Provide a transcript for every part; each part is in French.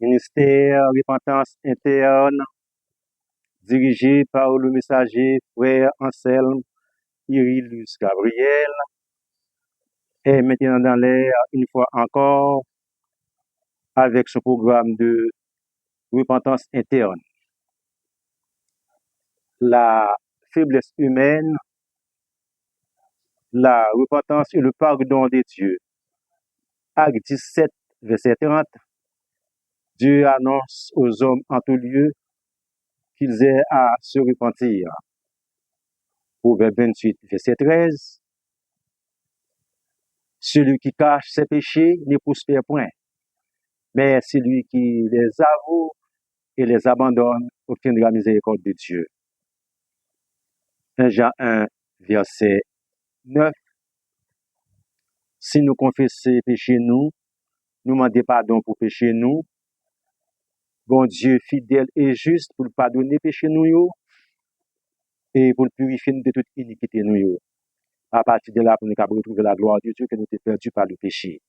Ministère Repentance Interne, dirigé par le messager frère Anselme Irilus Gabriel, est maintenant dans l'air une fois encore avec son programme de repentance interne. La faiblesse humaine, la repentance et le pardon de Dieu. Acte 17, verset 30. Dieu annonce aux hommes en tout lieu qu'ils aient à se repentir. Proverbe 28, verset 13. Celui qui cache ses péchés ne prospère point, mais celui qui les avoue et les abandonne obtiendra la miséricorde de Dieu. 1 Jean 1, verset 9. Si nous confessons péché nous demandons pardon pour péché nous, bon Dieu fidèle et juste pour pardonner péché nous et pour purifier nous de toute iniquité nous. À partir de là, pour nous retrouver la gloire de Dieu que nous avons perdu par le péché.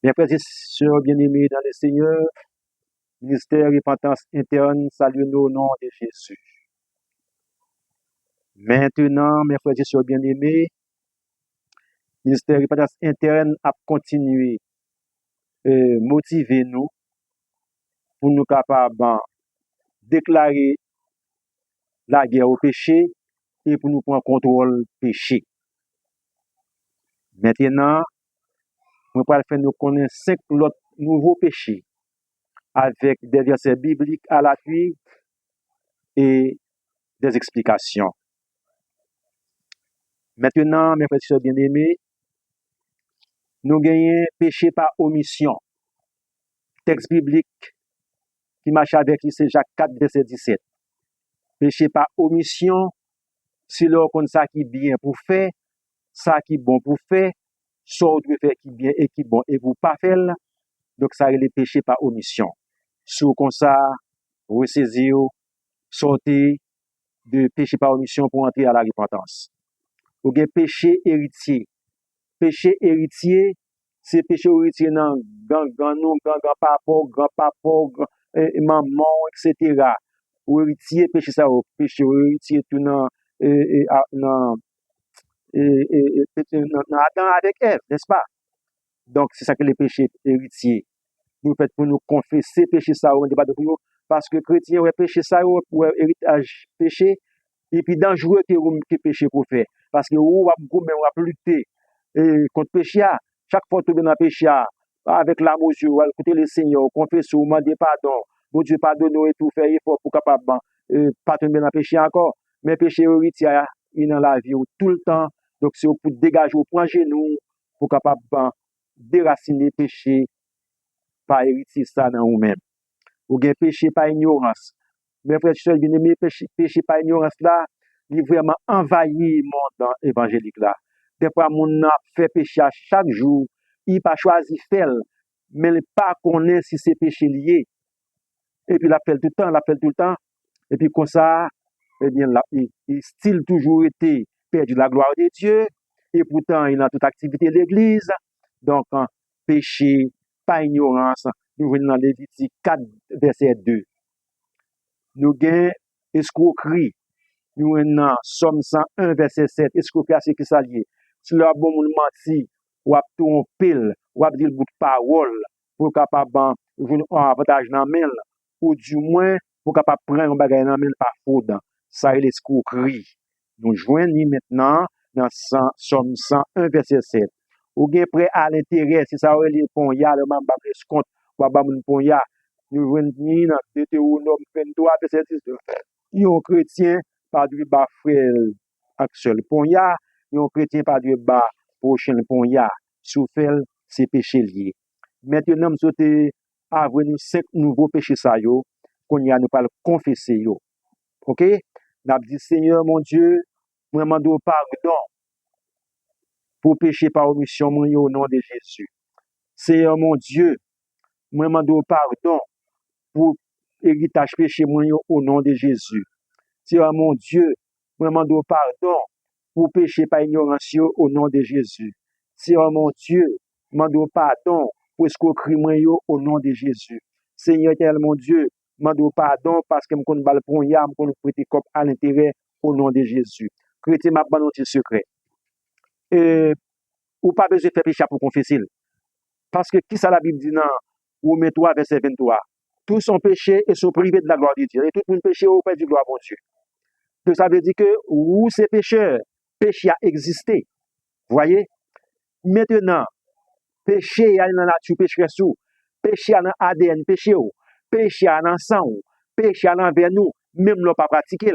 Mes frères et sœurs bien-aimés dans le Seigneur, ministère repentance interne, saluons-nous au nom de Jésus. Maintenant, mes frères et sœurs bien-aimés, ministère repentance interne a continué motiver nous pour nous capables de déclarer la guerre au péché et pour nous prendre contrôle péché. Maintenant, on va faire nous connaître 5 autres nouveaux péchés avec des versets bibliques à l'appui et des explications. Maintenant, mes frères et sœurs bien-aimés, nous gagnons péché par omission. Texte biblique qui marche avec lui, c'est Jacques 4, verset 17. Péché par omission, si l'on connaît ça qui est bien pour faire, ça qui est bon pour faire, soit on doit faire qui est bien et qui est bon et pour pas faire, donc ça est le péché par omission. Sous comme ça, ressaisir, sortir de péché par omission pour entrer à la repentance. Ou bien péché héritier. Péché héritier, c'est péché héritier dans grand-papa, maman, etc. Ou héritier, péché ça, péché héritier tout dans Adam avec Ève, n'est-ce pas? Donc, c'est ça que les péchés héritiers. Nous faites pour nous confesser péché ça, on ne débat de vous, parce que chrétien, ouais, péché ça, ouais, héritage péché, et puis dangereux que péché pour faire. Parce que vous, vous lutter contre péché, chaque fois que vous dans le péché, avec l'amour, vous écoutez le Seigneur, confessez, vous demandez pardon, bon Dieu pardonne et tout, faire effort pour capable pas tomber dans le péché encore. Mais péché héritier, il est dans la vie tout le temps. Donc, c'est pour dégager, pour prendre genoux, pour capable déraciner péché par héritier ça dans vous-même. Ou bien péché par ignorance. Mes frères et sœurs bien-aimés, péché par ignorance là, il vraiment envahi le monde évangélique là. Des fois, mon a fait péché à chaque jour, il pas choisi faire, mais il pas connaît si c'est péché lié. Et puis, il appelle tout le temps, et puis comme ça, eh bien, il style toujours été perdu la gloire de Dieu, et pourtant, il a toute activité de l'Église. Donc, péché, pas ignorance, nous venons dans Lévitique 4, verset 2. Nous avons escroquerie, nous venons dans Somme 101, verset 7, escroquerie à ce qui s'allie. Si le bon monde menti, ou a trompé, ou a dit le bout de parole, pour capable de un avantage dans la ou du moins, pour capable prendre un bagage dans la par faute. Ça est l'escroquerie. Nous joignons maintenant dans Somme 101, verset 7. Ou bien prêt à l'intérêt, si ça aurait les ponts, il y a le même compte, ou à mon pont, nous joignons dans Deutéronome 23, verset 10. Un chrétien, pas de bas frère actuel pont, un chrétien, pas de bas prochain pont, souffert ses péchés liés. Maintenant, nous sommes avoir 5 nouveaux péchés, qu'on y a nous pas le confesser. Ok? Nous avons dit, Seigneur mon Dieu, moi demande pardon pour pécher par omission au nom de Jésus. Seigneur mon Dieu, moi demande pardon pour héritage péché au nom de Jésus. Seigneur mon Dieu, moi demande pardon pour pécher par ignorance au nom de Jésus. Seigneur mon Dieu, demande pardon pour escroquerie au nom de Jésus. Seigneur éternel mon Dieu, mando pardon parce que me connais bal pour ya, me connais prêter cop à l'intérêt au nom de Jésus. Chrétien m'a ban notre secret. Et ou pas besoin de faire péché pour confesser. Parce que qui ça la Bible dit dans Romains 3 verset 23. Tous sont péchés et sont privés de la gloire de Dieu. Et tout le monde péché au Père du gloire mon Dieu. Donc ça veut dire que où c'est pécheur, péché a existé. Voyez? Maintenant, péché a dans la nature pécheresse sous, péché a dans ADN péché ou, péché a dans sang ou, péché a dans vers nous, même l'on pas pratiquer.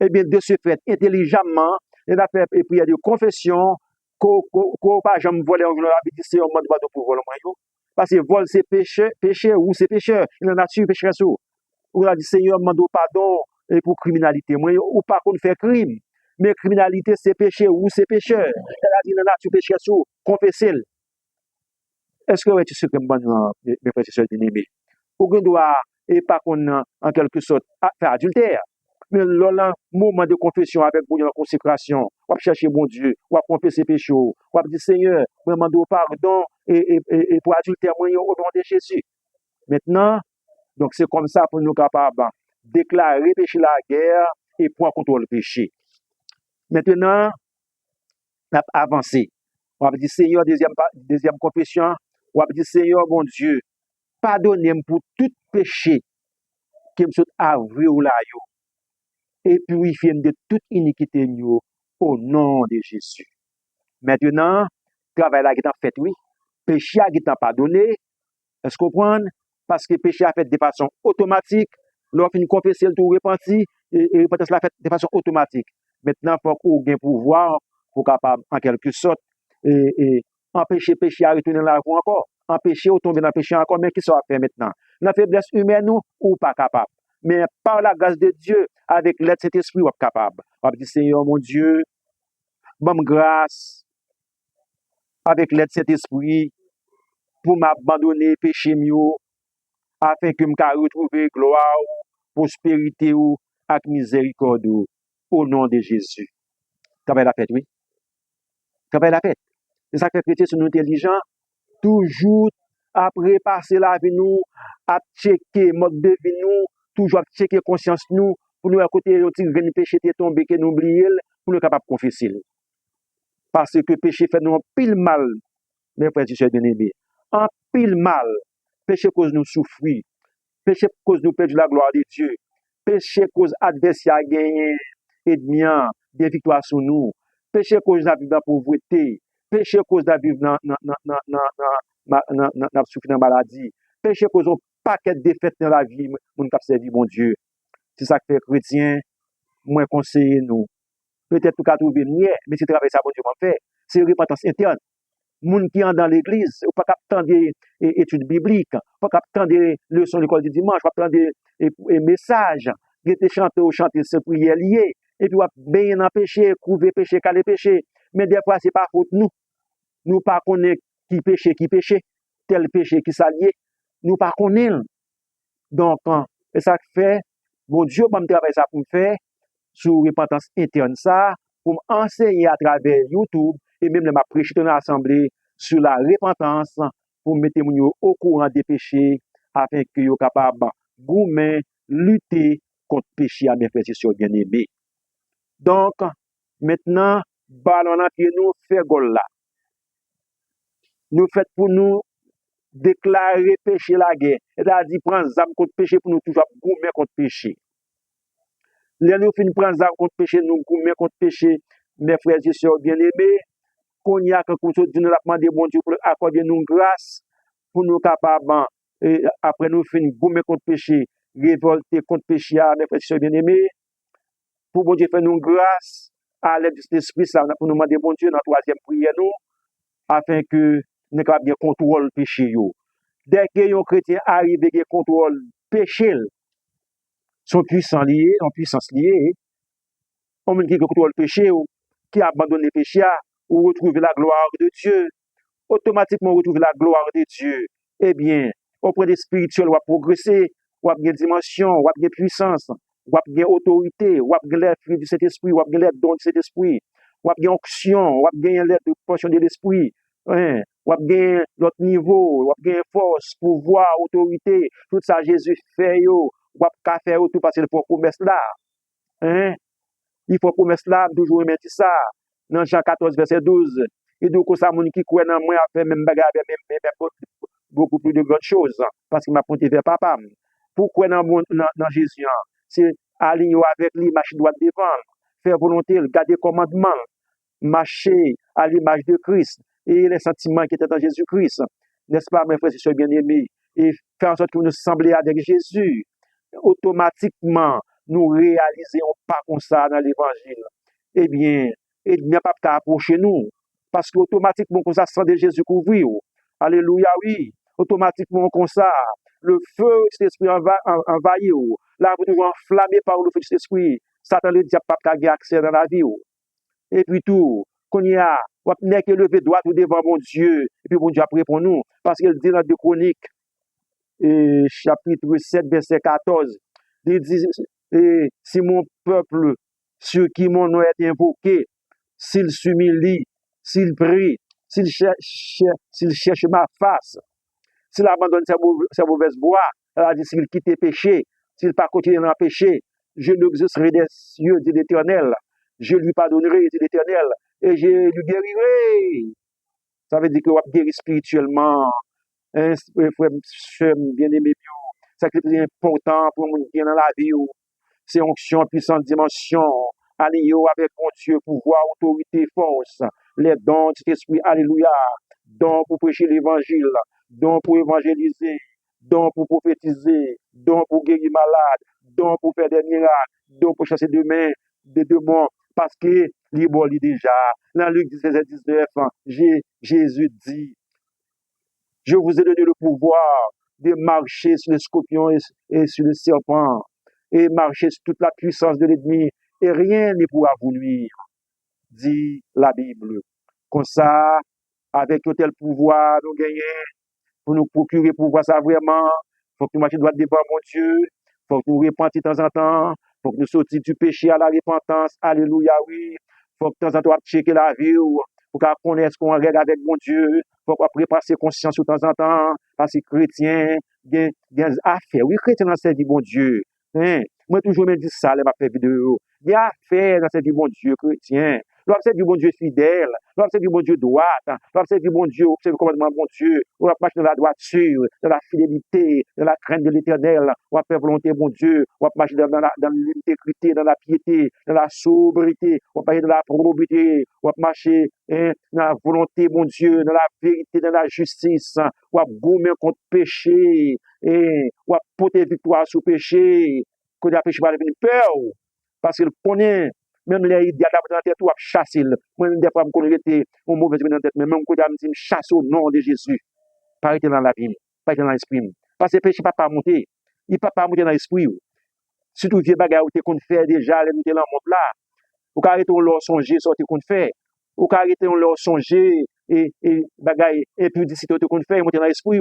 Eh bien, de ce fait, intelligemment, il a fait une prière de confession, qu'on pas jamais voler en gloire, c'est un mode de pour voler en parce que vol c'est péché ou c'est pécheur, il a nature pécheresse sous. Ou a dit Seigneur, demande pardon et pour criminalité. Moi, ou pas qu'on fait crime, mais criminalité c'est péché ou c'est pécheur. Elle a dit la nature pécheresse sous, confessez. Est-ce que tu sais que mes frères et sœurs bien-aimés, aucun doit et pas qu'on en quelque sorte faire adultère. Mais là, moment de confession avec bon la consécration, on va chercher bon Dieu, on va confesser péché, on va dire Seigneur, moi demande pardon et pour adultère moi au nom de Jésus. Maintenant, donc c'est comme ça pour nous capables déclarer péché la guerre et prendre contrôle le péché. Maintenant, on a avancé. On va dire Seigneur, deuxième confession, on va dire Seigneur, mon Dieu, pardonnez-moi pour tout péché qui me sont avoué ou là, et purifiez-moi de toute iniquité au nom de Jésus. Maintenant, travail là qui est fait, oui. Péché qui est pardonné. Est-ce que vous comprenez? Parce que péché a fait de façon automatique. Lorsqu'on confesse le tout repenti, et repentance l'a fait de façon automatique. Maintenant, il faut qu'on ait pouvoir pour capable, en quelque sorte, et empêcher péché à retourner dans la voie encore. Empêcher ou tomber dans le péché encore, mais qui ça va faire maintenant? La faiblesse humaine, nous, ou pas capable. Mais par la grâce de Dieu, avec l'aide de cet esprit, on est capable. On va dire, Seigneur mon Dieu, bonne grâce, avec l'aide de cet esprit, pour m'abandonner péché mieux, afin que je puisse retrouver gloire, prospérité ou avec miséricorde au nom de Jésus. Travail la fête, oui. Travail la fête. C'est ça que les chrétiens sont intelligents, toujours après passer la vie nous, à checker mode de vie nous, toujours à checker conscience nous, pour nous à côté de péché qui est tombé, que nous oublions, pour nous capables de confesser. Parce que péché fait nous un pile mal, mes frères et sœurs bien-aimés. Un pile mal. Péché cause nous souffrir. Péché cause nous perdre la gloire de Dieu. Péché cause adversaire gagner et des victoires sur nous. Péché cause la vivre dans la pauvreté. Péché cause la vivre dans souffrir dans la maladie. Péché cause un paquet de défaites dans la vie, mon cap servi bon Dieu. C'est ça que fait chrétien, moi conseiller nous. Peut-être pour trouver mieux, mais si travail ça bon Dieu m'a fait, c'est repentance interne. Moun qui est dans l'église, ou pas attendre des études bibliques, pas attendre des leçons de l'école du dimanche, pas attendre des messages, qui étaient chantés ou chanter ce prière lié, et puis bien empêcher, couvrir péché, caler péché. Mais des fois, c'est pas faute nous. Nous pas connaître qui péché, tel péché qui s'allié. Nous pas connaître. Donc, et ça fait, bon Dieu, va me travailler ça pour me faire, sur repentance interne ça, pour m'enseigner à travers YouTube, et même m'a prêché dans l'assemblée sur la repentance, pour mettre au courant des péchés, afin que soient capables de lutter contre le péché à mes frères et sœurs bien-aimés. Donc, maintenant, ballon à pied nous, fait gol là. Nous faites pour nous déclarer péché la guerre. C'est-à-dire, prendre zam contre péché pour nous toujours goumer contre péché. Les nous fin prendre zam contre péché, nous goumer contre péché, mes frères et sœurs bien-aimés, qu'on y a que nous Dieu nous l'a demandé, bon Dieu, pour accorder nous grâce, pour nous capables, et après nous fin goumer contre péché, révolter contre péché, mes frères et sœurs bien-aimés, pour bon Dieu faire nous grâce, à l'aide de cet esprit, ça, pour nous demander, bon Dieu, dans la troisième prière, nous, afin que nous capables de contrôler le péché. Dès que un chrétien arrive à contrôle péché, son puissance liée, on qui contrôle le péché, qui abandonne le péché, ou retrouve la gloire de Dieu, automatiquement retrouve la gloire de Dieu. Eh bien, auprès des spirituels, on va progresser, on va gagner dimension, on va gagner puissance, on va gagner autorité, on va gagner les fruits du Saint-Esprit, on va gagner les dons du Saint-Esprit, on va gagner onction, on va gagner les portions de l'Esprit. Hein? ou gen l'autre niveau, ou gen force, pouvoir, autorité, tout ça Jésus fait yo, ou ka faire tout parce qu'il faut promesse là. Hein? Il faut promesse là, toujours remettre ça. Dans Jean 14, verset 12. Et donc, ça, mon qui croit dans moi, a fait même bagarre, même beaucoup plus de grandes choses. Parce qu'il m'a pointé vers papa. Pourquoi dans Jésus? C'est aligner avec lui, marcher droit devant, faire volonté, garder commandement, marcher à l'image de Christ et les sentiments qui étaient dans Jésus-Christ. N'est-ce pas, mes frères et sœurs bien-aimés? Et faire en sorte que nous semblions avec Jésus. Automatiquement, nous réalisons pas comme ça dans l'évangile. Eh bien, il n'y a pas qu'à approcher nous. Parce qu'automatiquement, comme ça, sans de Jésus couvrir. Alléluia, oui. Automatiquement, comme ça, le feu de l'esprit envahit. Là, vous toujours enflammé par le feu de l'esprit. Satan le diable pas qu'à accès dans la vie. Et puis tout, qu'on y a, on n'est que lever droit tout devant mon Dieu. Et puis mon Dieu a pris pour nous. Parce qu'il dit dans 2 Chroniques, chapitre 7, verset 14, il dit, si mon peuple, sur qui mon nom est invoqué, s'il s'humilie, s'il prie, s'il cherche ma face, s'il abandonne sa mauvaise voie, s'il quitte le péché, s'il pas continue dans le péché, je l'exaucerai des cieux, dit l'Éternel. Je lui pardonnerai, dit l'Éternel, et je lui guérirai. Ça veut dire que va guérir spirituellement. Hein, frère bien-aimé, c'est le plus important pour nous qui dans la vie. C'est onction, puissante dimension, allié avec mon Dieu, pouvoir, autorité, force, les dons de l'esprit, alléluia, dons pour prêcher l'évangile, dons pour évangéliser, dons pour prophétiser, dons pour guérir malade, dons pour faire des miracles, dons pour chasser de mains, de démons, parce que libre déjà. Dans Luc 17, 19, Jésus dit, je vous ai donné le pouvoir de marcher sur les scorpions et sur les serpents, et marcher sur toute la puissance de l'ennemi, et rien ne pourra vous nuire, dit la Bible. Comme ça, avec tout tel pouvoir, nous gagnons, pour nous procurer pouvoir ça vraiment, il faut que nous marchions droit devant mon Dieu, il faut que nous repentions de temps en temps, il faut que nous sortions du péché à la repentance, alléluia, oui, il faut que de temps en temps, checker la vie, pour qu'on connaisse qu'on règle avec mon Dieu, il faut qu'on prépare ses consciences de temps en temps, parce que chrétien, il y a des affaires, oui, chrétien dans sa vie, bon Dieu, hein? Moi, toujours me dis ça, les ma fait vidéo, il y a affaires dans sa vie, bon Dieu, chrétien, l'observe du bon Dieu fidèle, l'observe du bon Dieu droit, l'observe du bon Dieu, observe le commandement du bon Dieu, on va marcher dans la droiture, dans la fidélité, dans la crainte de l'éternel, on va faire volonté bon Dieu, on va marcher dans l'intégrité, dans la piété, dans la sobriété, on va marcher dans la probité, on va marcher dans la volonté bon Dieu, dans la vérité, dans la justice, on va gommer contre péché, et on va porter victoire sur péché, que le péché va devenir peur, parce qu'il connaît. Même les idées dans la tête, ou à chasser. Moi-même, des fois, je connais un mauvais dans la tête, mais même quand je me chasse au nom de Jésus, pas arrêter dans la vie, pas arrêter dans l'esprit. Parce que le péché ne peut pas monter. Il ne peut pas monter dans l'esprit. Surtout, vieux bagages qu'on fait déjà, les monter dans le monde là. Ou arrêter on leur songer, ce qu'on fait. Ou arrêter on leur songer, et bagages impudicité qu'on fait, monter dans l'esprit.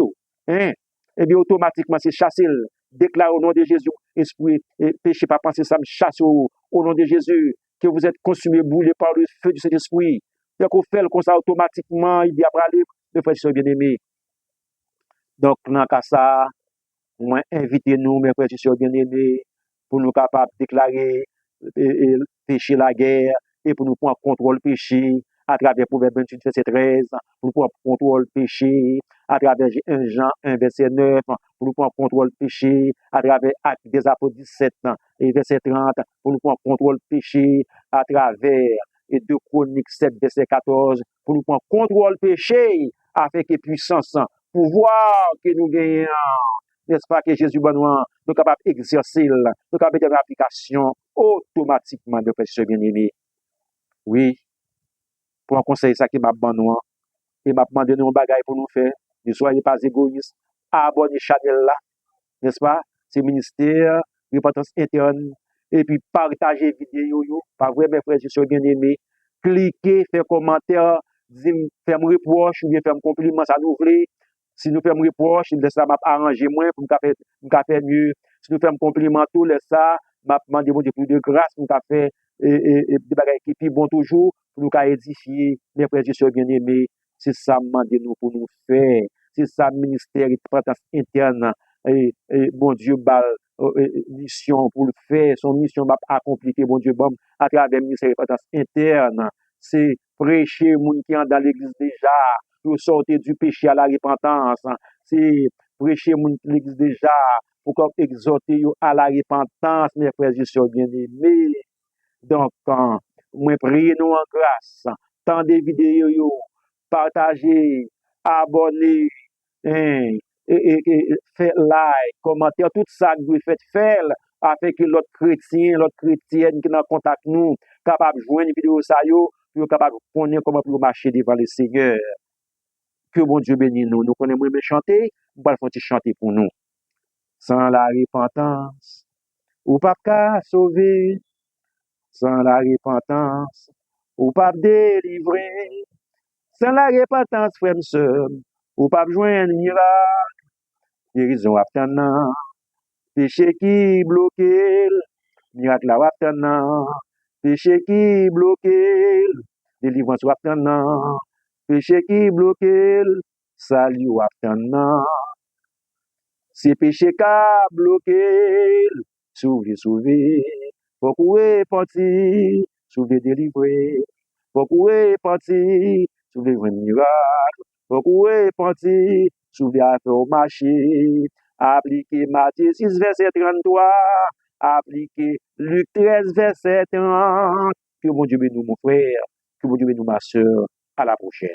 Hein? Et bien, automatiquement, c'est chasser. Déclare au nom de Jésus, esprit, et péché, pas penser ça, me chasse au nom de Jésus. Que vous êtes consumés, brûlés par le feu de cet esprit. Dès qu'on fait comme ça automatiquement, il dit après aller, le frère et bien-aimés. Donc, dans le cas ça, moi, invitez-nous, mes frères et bien-aimés, pour nous capables de déclarer et pécher la guerre, et pour nous prendre contrôle péché, à travers Proverbe 28, verset 13, pour nous prendre contrôle péché, à travers 1 Jean 1, verset 9, pour nous prendre contrôle péché, à travers Actes des Apôtres 17 et verset 30, pour nous prendre contrôle péché, à travers 2 Chroniques 7, verset 14, pour nous prendre contrôle péché, afin que puissance, pouvoir que nous gagnons, n'est-ce pas, que Jésus Benoît, nous sommes capables d'exercer, nous sommes capables de mettre en application automatiquement, de frères bien-aimés. Oui, pour un conseil, ça qui m'a Benoît, et m'a demandé nous un bagage pour nous faire. Ne soyez pas égoïstes. Abonnez channel là, n'est-ce pas? C'est ministère, repentance interne, et puis partagez vidéo, pas vrai, mes frères et sœurs bien-aimés. Cliquez, faites commentaire, faites reproche, ou bien faites compliment, ça nous voulez. Si nous faisons reproche, ça m'a arrangé moins pour nous faire mieux. Si nous faisons compliment, tout ça, m'a demandé plus de grâce pour nous faire des bagages qui sont bons toujours, pour nous édifier, mes frères et sœurs bien-aimés. c'est ça demande nous pour nous faire, c'est ça ministère et repentance interne, bon Dieu, mission pour le faire, son mission va accomplir, bon Dieu, bon, à travers le ministère de repentance interne, c'est prêcher moun qui sont dans l'église déjà, pour sortir du péché à la repentance, c'est prêcher moun qui l'église déjà, pour exhorter yo à la repentance, mes frères et sœurs bien-aimés. Donc, moi, priez nous en grâce, tant des vidéos, partagez, abonnez, hein, faites like, commentaire, tout ça que vous faites faire, afin que l'autre chrétien, l'autre chrétienne qui est en contact nous, capable de joindre une vidéo ça yo, puis capable de connaître comment pour marcher devant le Seigneur. Que bon Dieu bénisse nous. Nous connaissons mieux chanter, nous allons chanter pour nous. Sans la repentance, ou pas qu'à sauver. Sans la repentance, ou pas délivrer. Sans la repentance, frère et sœur, ou pas joindre miracle. Guérison attendant, péché qui bloqué, miracle là attendant, péché qui bloqué, délivrance attendant, péché qui bloqué, salut attendant. C'est péché qui a bloqué, sauver, faut courir parti, sauver délivrer, faut courir parti, sauver un miracle, faut courir parti, sauver à faire au marché, appliquer Matthieu 6, verset 33, appliquer Luc 13, verset 30. Que bon Dieu bénisse mon frère, que bon Dieu bénisse ma soeur, à la prochaine.